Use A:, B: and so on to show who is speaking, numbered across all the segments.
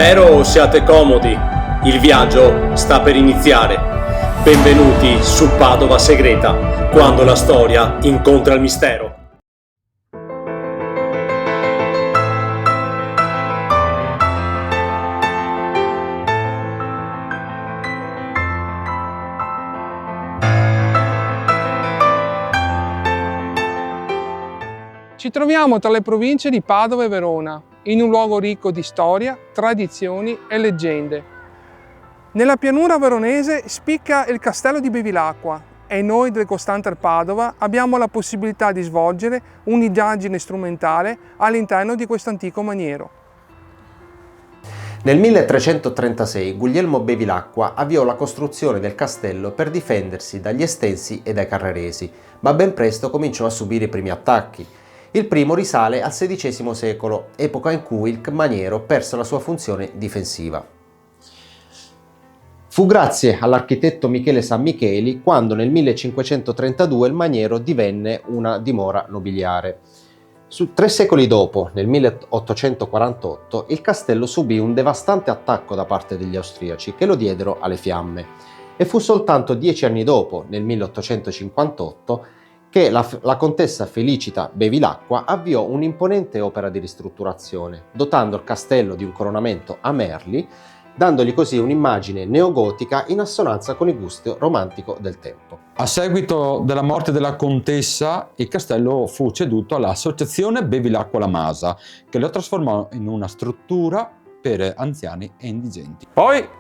A: Spero siate comodi, il viaggio sta per iniziare. Benvenuti su Padova Segreta, quando la storia incontra il mistero.
B: Ci troviamo tra le province di Padova e Verona, in un luogo ricco di storia, tradizioni e leggende. Nella pianura veronese spicca il castello di Bevilacqua e noi del Costanter Padova abbiamo la possibilità di svolgere un'indagine strumentale all'interno di questo antico maniero.
C: Nel 1336 Guglielmo Bevilacqua avviò la costruzione del castello per difendersi dagli Estensi e dai Carraresi, ma ben presto cominciò a subire i primi attacchi. Il primo risale al XVI secolo, epoca in cui il maniero perse la sua funzione difensiva. Fu grazie all'architetto Michele Sammicheli quando nel 1532 il maniero divenne una dimora nobiliare. 3 secoli dopo, nel 1848, il castello subì un devastante attacco da parte degli austriaci che lo diedero alle fiamme e fu soltanto 10 anni dopo, nel 1858, che la contessa Felicita Bevilacqua avviò un'imponente opera di ristrutturazione, dotando il castello di un coronamento a merli, dandogli così un'immagine neogotica in assonanza con il gusto romantico del tempo.
D: A seguito della morte della contessa, il castello fu ceduto all'associazione Bevilacqua La Masa, che lo trasformò in una struttura per anziani e indigenti. Poi,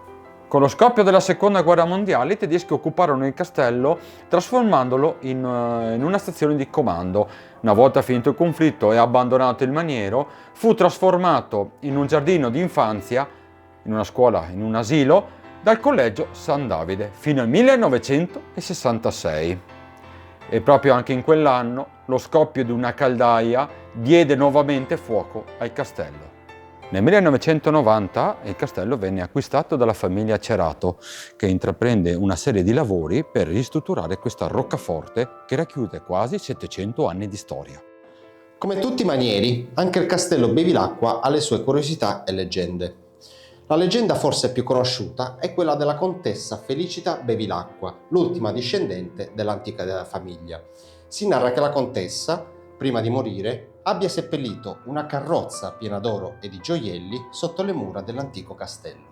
D: con lo scoppio della Seconda Guerra Mondiale, i tedeschi occuparono il castello trasformandolo in una stazione di comando. Una volta finito il conflitto e abbandonato il maniero, fu trasformato in un giardino di infanzia, in una scuola, in un asilo, dal collegio San Davide fino al 1966. E proprio anche in quell'anno lo scoppio di una caldaia diede nuovamente fuoco al castello. Nel 1990 il castello venne acquistato dalla famiglia Cerato, che intraprende una serie di lavori per ristrutturare questa roccaforte che racchiude quasi 700 anni di storia.
C: Come tutti i manieri, anche il castello Bevilacqua ha le sue curiosità e leggende. La leggenda forse più conosciuta è quella della contessa Felicita Bevilacqua, l'ultima discendente dell'antica famiglia. Si narra che la contessa, prima di morire, abbia seppellito una carrozza piena d'oro e di gioielli sotto le mura dell'antico castello.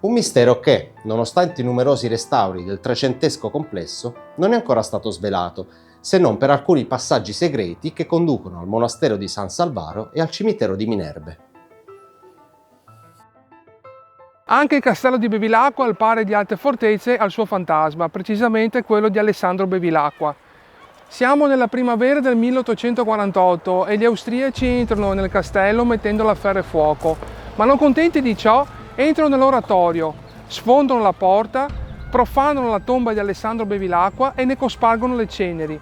C: Un mistero che, nonostante i numerosi restauri del trecentesco complesso, non è ancora stato svelato, se non per alcuni passaggi segreti che conducono al monastero di San Salvaro e al cimitero di Minerve.
B: Anche il castello di Bevilacqua, al pari di altre fortezze, ha il suo fantasma, precisamente quello di Alessandro Bevilacqua. Siamo nella primavera del 1848 e gli austriaci entrano nel castello mettendolo a ferro e fuoco, ma non contenti di ciò entrano nell'oratorio, sfondano la porta, profanano la tomba di Alessandro Bevilacqua e ne cospargono le ceneri.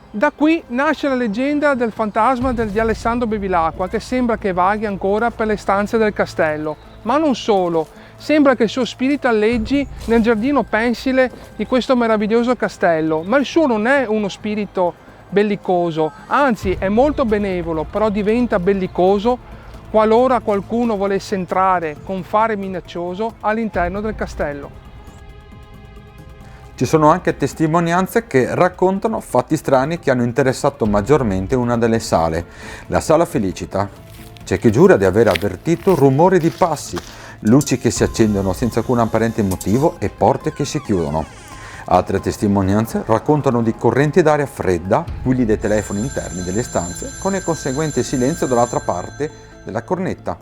B: Da qui nasce la leggenda del fantasma di Alessandro Bevilacqua, che sembra che vaghi ancora per le stanze del castello, ma non solo. Sembra che il suo spirito alleggi nel giardino pensile di questo meraviglioso castello, ma il suo non è uno spirito bellicoso, anzi è molto benevolo, però diventa bellicoso qualora qualcuno volesse entrare con fare minaccioso all'interno del castello.
D: Ci sono anche testimonianze che raccontano fatti strani che hanno interessato maggiormente una delle sale, la Sala Felicita. C'è chi giura di aver avvertito rumori di passi, luci che si accendono senza alcun apparente motivo e porte che si chiudono. Altre testimonianze raccontano di correnti d'aria fredda, quelli dei telefoni interni delle stanze, con il conseguente silenzio dall'altra parte della cornetta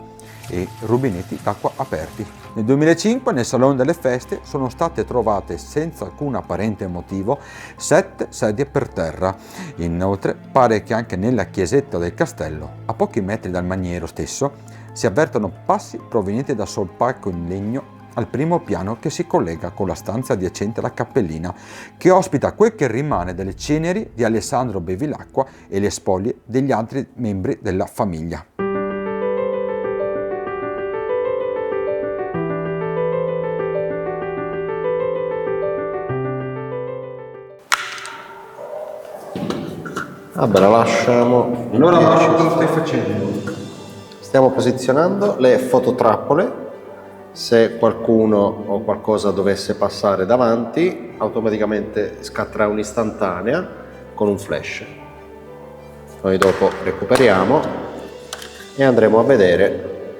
D: e rubinetti d'acqua aperti. Nel 2005 nel Salone delle Feste sono state trovate senza alcun apparente motivo 7 sedie per terra. Inoltre pare che anche nella chiesetta del castello, a pochi metri dal maniero stesso, si avvertono passi provenienti dal soppalco in legno al primo piano che si collega con la stanza adiacente alla cappellina, che ospita quel che rimane delle ceneri di Alessandro Bevilacqua e le spoglie degli altri membri della famiglia.
C: Vabbè, la lasciamo.
D: Allora Marco, cosa stai facendo?
C: Stiamo posizionando le fototrappole. Se qualcuno o qualcosa dovesse passare davanti, automaticamente scatterà un'istantanea con un flash. Noi dopo recuperiamo e andremo a vedere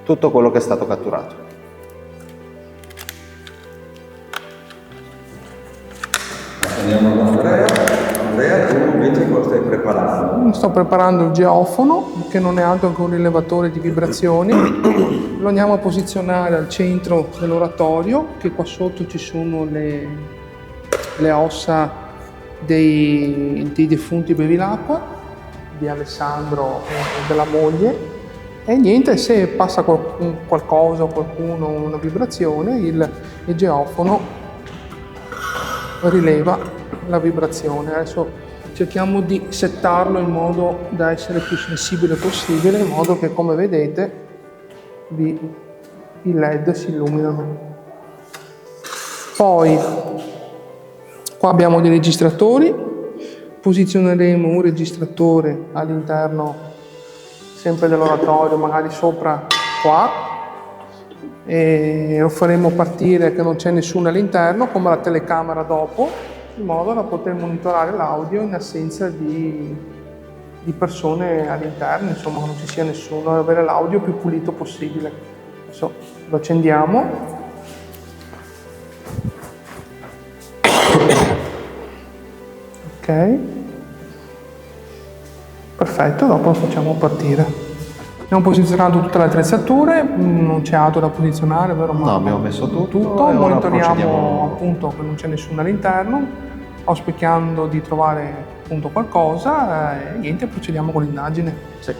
C: tutto quello che è stato catturato.
D: Andiamo da Andrea. Andrea, tu invece cosa stai preparando?
B: Sto preparando il geofono, che non è altro che un rilevatore di vibrazioni. Lo andiamo a posizionare al centro dell'oratorio, che qua sotto ci sono le ossa dei defunti Bevilacqua, di Alessandro e della moglie. E niente, se passa qualcosa o qualcuno, una vibrazione, il geofono rileva la vibrazione. Adesso cerchiamo di settarlo in modo da essere più sensibile possibile, in modo che, come vedete, i LED si illuminano. Poi qua abbiamo dei registratori, posizioneremo un registratore all'interno sempre dell'oratorio, magari sopra qua, e lo faremo partire che non c'è nessuno all'interno, come la telecamera dopo, in modo da poter monitorare l'audio in assenza di persone all'interno, insomma, che non ci sia nessuno, e avere l'audio più pulito possibile. Adesso lo accendiamo. Ok, perfetto, dopo lo facciamo partire. Abbiamo posizionato tutte le attrezzature, non c'è altro da posizionare, vero?
C: No, abbiamo messo tutto.
B: Monitoriamo appunto che non c'è nessuno all'interno, auspicando di trovare appunto qualcosa, e niente, procediamo con l'indagine.
C: Sì.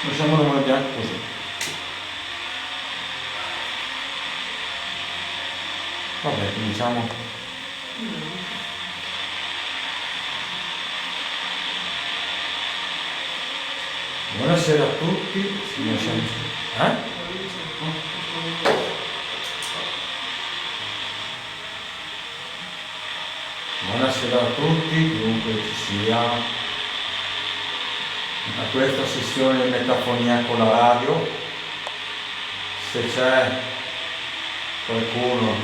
D: Lasciamo la bianca così. Vabbè, cominciamo. Buonasera a tutti, Buonasera a tutti, chiunque ci sia, a questa sessione di metafonia con la radio. Se c'è qualcuno,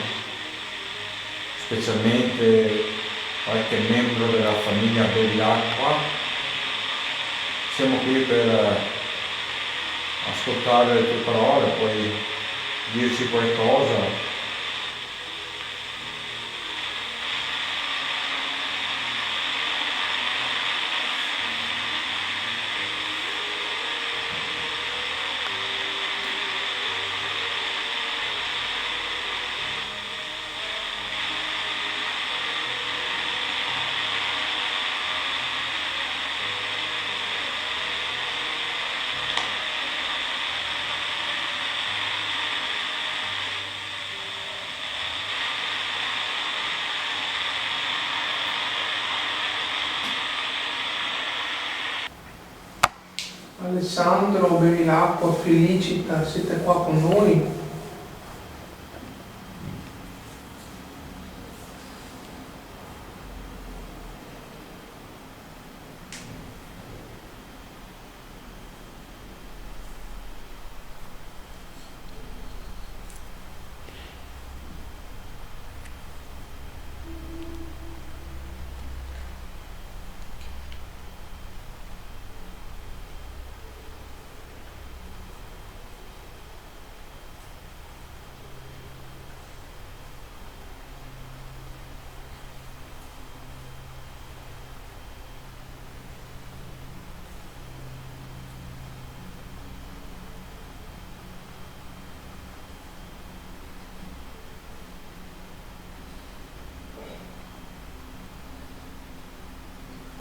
D: specialmente qualche membro della famiglia Bevilacqua, siamo qui per ascoltare le tue parole, poi dirci qualcosa.
B: Alessandro, Bevilacqua, Felicita, siete qua con noi?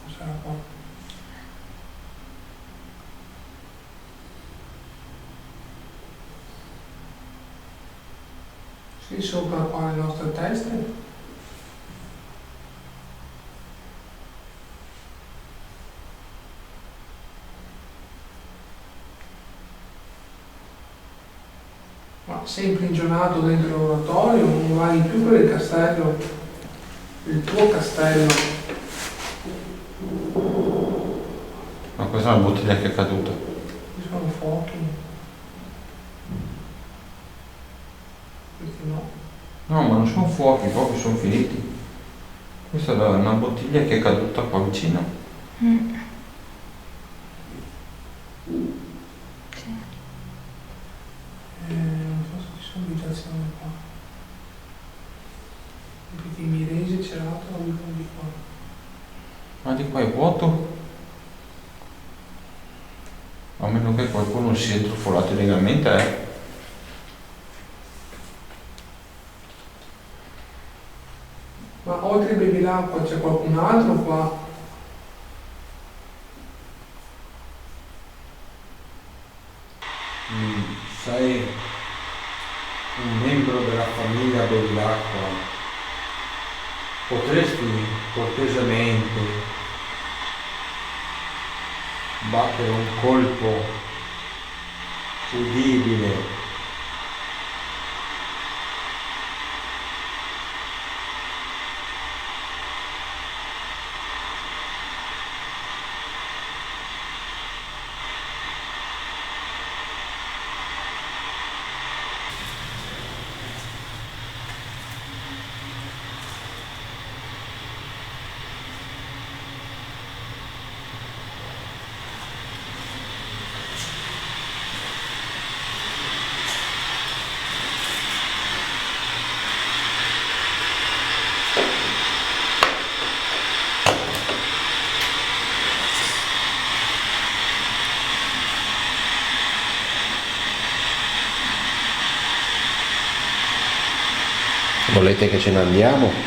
B: Cos'era qua? Sì, sopra qua le nostre teste. Ma sei imprigionato dentro l'oratorio, non vai più per il castello, il tuo castello.
D: Ma questa è una bottiglia che è caduta.
B: Ci sono fuochi. Questi no.
D: No, ma non sono fuochi, i fuochi sono finiti. Questa è una bottiglia che è caduta qua vicino.
B: Non so se ci sono abitazioni qua. Perché i miresi cerato abitano di qua.
D: Ma di qua è vuoto? A meno che qualcuno si sia trufolato illegalmente,
B: Ma oltre a Bevilacqua c'è qualcun altro qua?
D: Sei un membro della famiglia Bevilacqua. Potresti cortesemente battere un colpo udibile
C: Volete che ce ne andiamo?